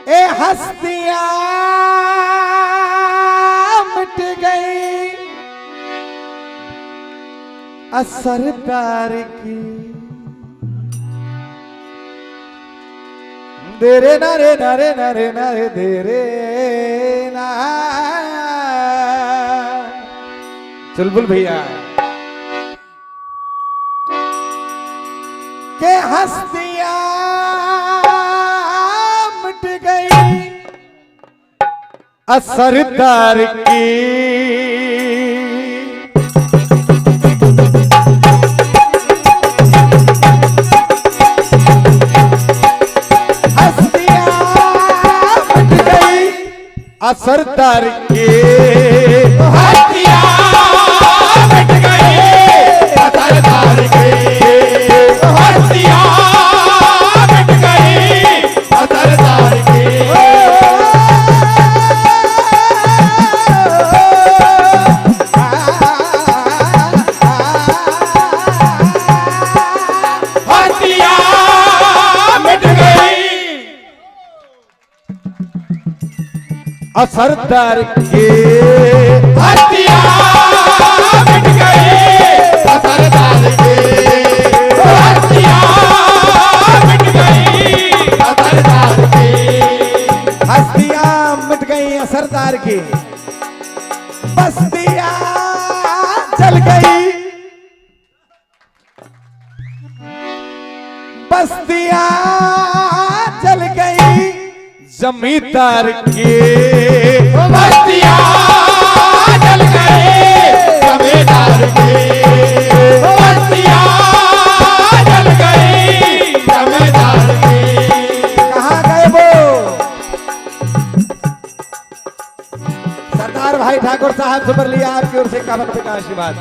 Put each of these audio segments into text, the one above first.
ए हस्तियां मिट गई असरदार की देरे नारे नारे नारे नारे देरे ना चुलबुल भैया के हस्तियां मिट गई असरदार की असरदार के हस्तियां मिट गई असरदार के हस्तियां मिट गई असरदार के हस्तियां मिट गई असरदार के हस्तियां मिट गई असरदार के हस्तियां मिट गई असरदार के हस्तियां मिट गई असरदार की बस्तियां जल गई बस्तियां जल गई जमींदार के बस्तियां जल गई जमींदार के बस्तियां जल गई जमींदार के कहाँ गए वो सरदार भाई ठाकुर साहब से लिया आपकी ओर से कमल पे का आशीर्वाद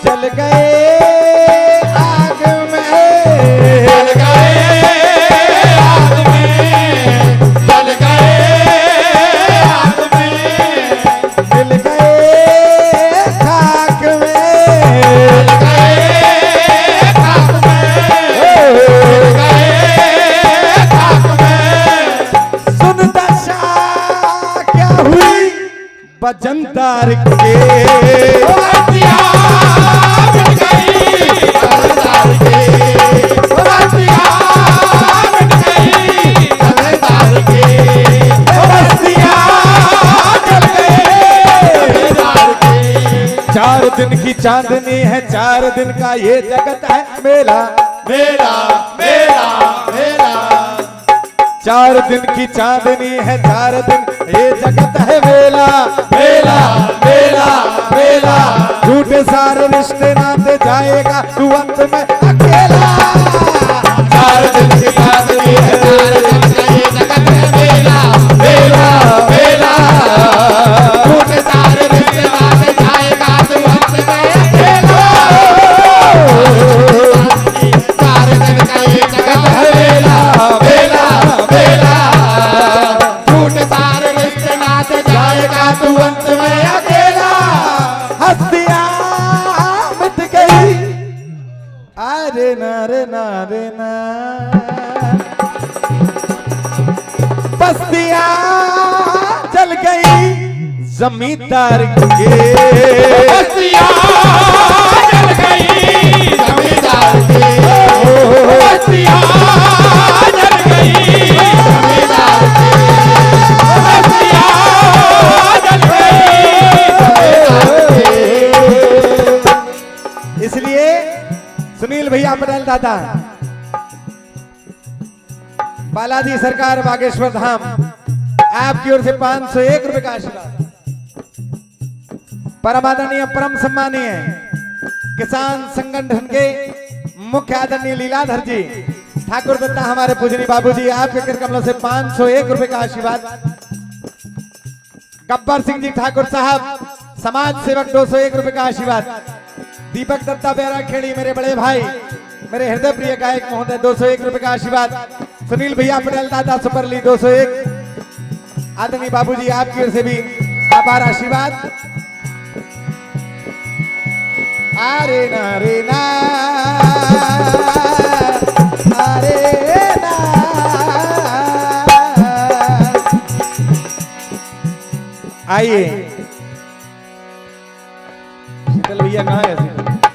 जल गए आग में जल गए बजंदार के हस्तियां मिट गई असरदार के हस्तियां मिट गई असरदार के हस्तियां जल गई असरदार के 4 दिन की चांदनी है 4 दिन का ये जगत है मेला मेला मेला मेला 4 दिन की चांदनी है 4 दिन ये जगत है मेला मेला मेला मेला झूठे सारे रिश्ते नाते जाएगा तू अंत में अकेला 4 दिन की चांदनी है 4 दिन का ये जगत है मेला मेला मेला झूठे सारे रिश्ते नाते जाएगा तू अंत में अकेला 4 दिन का ये जगत है मेला मेला मेला झूठे सारे रिश्ते नाते जाएगा तू अंत में अकेला हस्तियां मिट गई अरे ना रे ना रे ना बस्तियां जल गई जमींदार के बस्तियां जल गई जमींदार के बस्तियां जल गई जमींदार के बस्तियां जल गई इसलिए सुनील भैया पटेल दादा बालाजी सरकार बागेश्वर धाम आपकी ओर से 501 रुपए का आशीर्वाद परम आदरणीय परम सम्मानीय किसान संगठन के मुख्य आदरणीय लीलाधर जी ठाकुर दत्ता हमारे पूजनी बाबूजी आपके कर कमलों से 501 रुपए का आशीर्वाद गब्बर सिंह जी ठाकुर साहब समाज सेवक 201 रुपए का आशीर्वाद दीपक दत्ता बेरा खेड़ी मेरे बड़े भाई मेरे हृदय प्रिय गायक महोदय 201 रुपए का आशीर्वाद सुनील भैया पटेल दादा सुपरली 201 आदरणीय बाबूजी आपकी ओर से भी आभार आशीर्वाद अरे ना रे ना अरे ना आइए शीतल भैया कहाँ है शीतल